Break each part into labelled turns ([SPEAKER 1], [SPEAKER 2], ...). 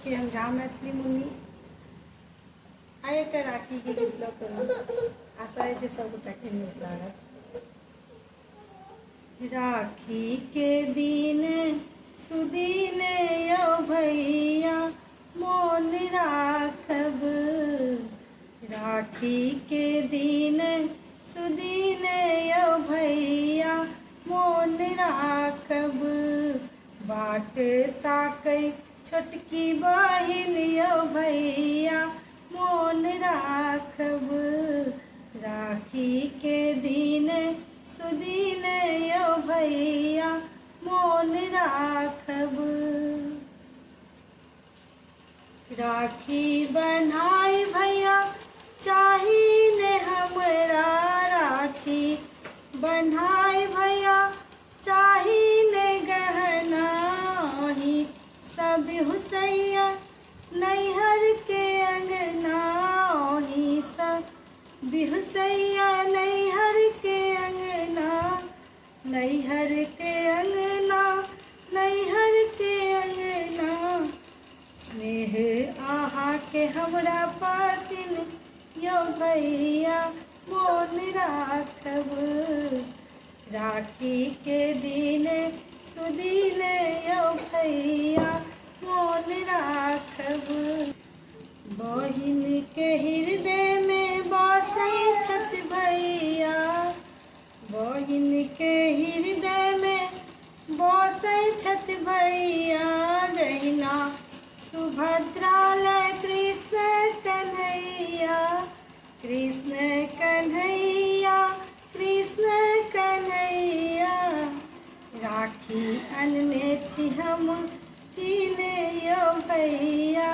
[SPEAKER 1] के हम जहाँ मैथिली मुनि आइ एक राखी के गीत लऽ कऽ आशा है जे सब गोटा के नीक लागत। राखी के दिन सुदिन यौ भैया मोन राखब, राखी के दिन सुदिन यौ भैया मोन राखब, बाट ताकै छोटकी बहिन यौ भैया मोन राखब, राखी के दिन सुदिन यौ भैया मोन राखब। राखी बन्हाई भैया चाही ने हमरा, राखी बन्हाई भैया चाही ने गहना, सब हुसैया नैहर के अंगना, सब बिहुसैया नैहर के अंगना, नैहर के अंगना, नैहर के अंगना, स्नेह आहा के हमरा पासिन यौ भैया मोन राखब, राखी के दिन सुदिन यौ भैया मोन राखब। बहिन के हृदय में बसै छथ भैया, बहिन के हृदय में बसै छथ भैया, जहिना सुभद्रा लय कृष्ण कन्हैया, कृष्ण कन्हैया, कृष्ण कन्हैया, राखी अनने छी हम कीने यौ भैया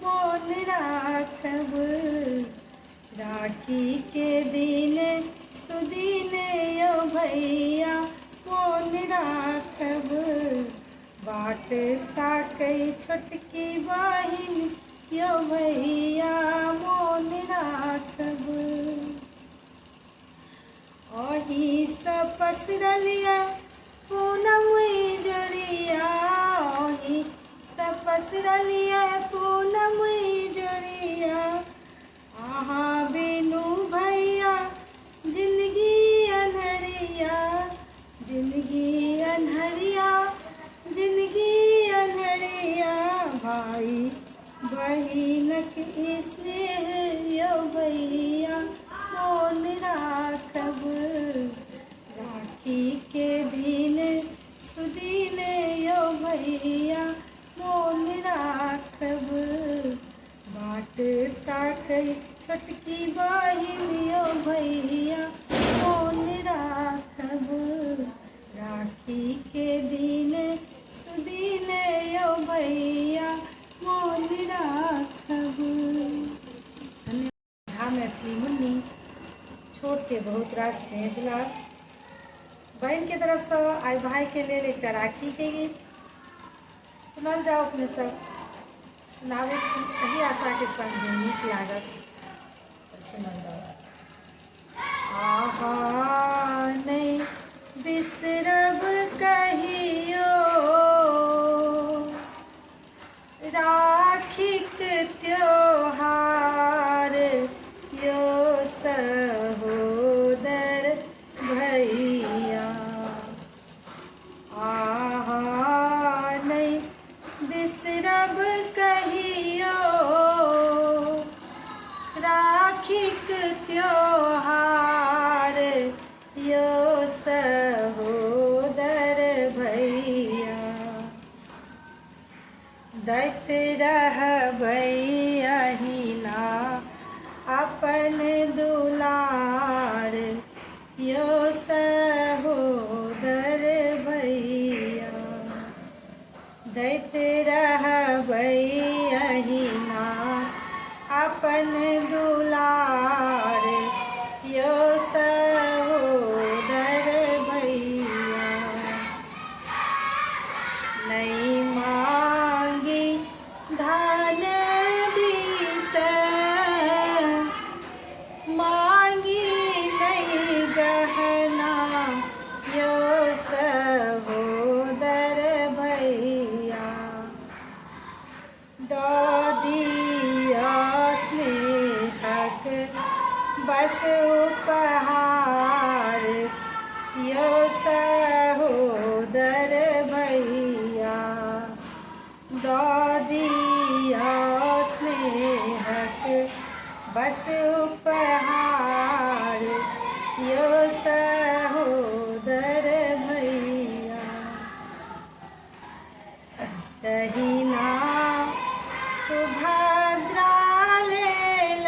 [SPEAKER 1] मोन राखब, राखी के दिन सुदिन यौ भैया मोन राखब, बाट ताकै छोटकी बहिन यौ भैया मोन राखब। अही सँ पसरल य पूनम जोड़िया, अही सँ पसरल य पूनम जोड़िया, अहाँ बिनु भैया जिंदगी अन्हरिया, जिंदगी अन्हरिया, जिंदगी अन्हरिया, भाई बहिनक स्नेह यौ भैया मोन राखब, राखी के दिन सुदिन यौ भैया मोन राखब, बाट ताकै छोटकी बहिन यौ भैया मोन राखब, राखी के दिन सुदिन यौ भैया मोन राखब। झा मैथिली मुन्नी छोट के बहुत रास स्नेह दुलार, बहन के तरफ से आई भाई के लेल एक राखी के गीत सुनल जाओ अपने सब सुनावे यही आशा के संग जे नीक लागत सुनल जाओ। आहा नहीं बिसरब कहियो राखीक त्योहार यो सहोदर भैया, आहा नहीं बिसरब कहियो राखीक त्योहार यो सहोदर भैया, दैत रहबै अहिना अपन दुलार यो सहोदर भैया, दैत रहबै अहिना अपन दुलार यो सहोदर भैया, नहीं मांगी धन बीत मांगी नहीं गहना यो सहोदर भैया, दौदिया स्नेहक बस उपहार यो सहोदर भैया दौदिया स्नेहक बस उपहार यो सहोदर भैया जहिना सुभद्रा लेल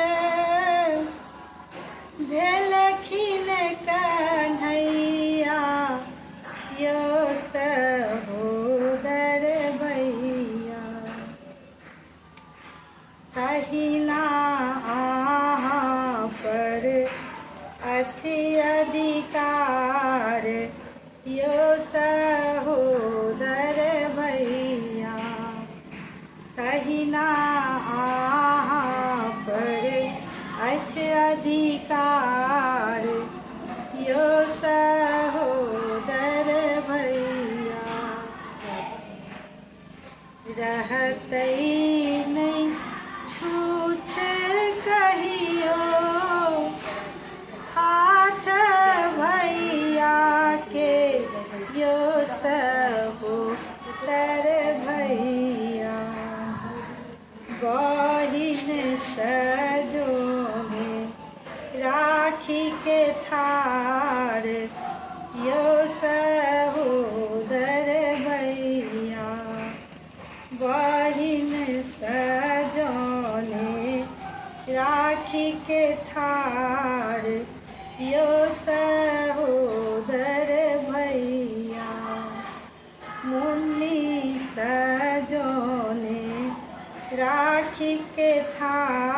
[SPEAKER 1] भेलखिन कन्हैया यो सहोदर भैया तहिना अहाँ पर अछि अधिकार यो सहोदर भैया तहिना अहाँ पर अछि अधिकार यो सहोदर भैया रहतै नहीं छूछ कहियो हाथ भैया के यो सहोदर भैया बहिन सजोने राखी के थार यो सहोदर भैया बहिन सजोने राखी के थार यो सहोदर भैया मुन्नी सजोने राखी के थार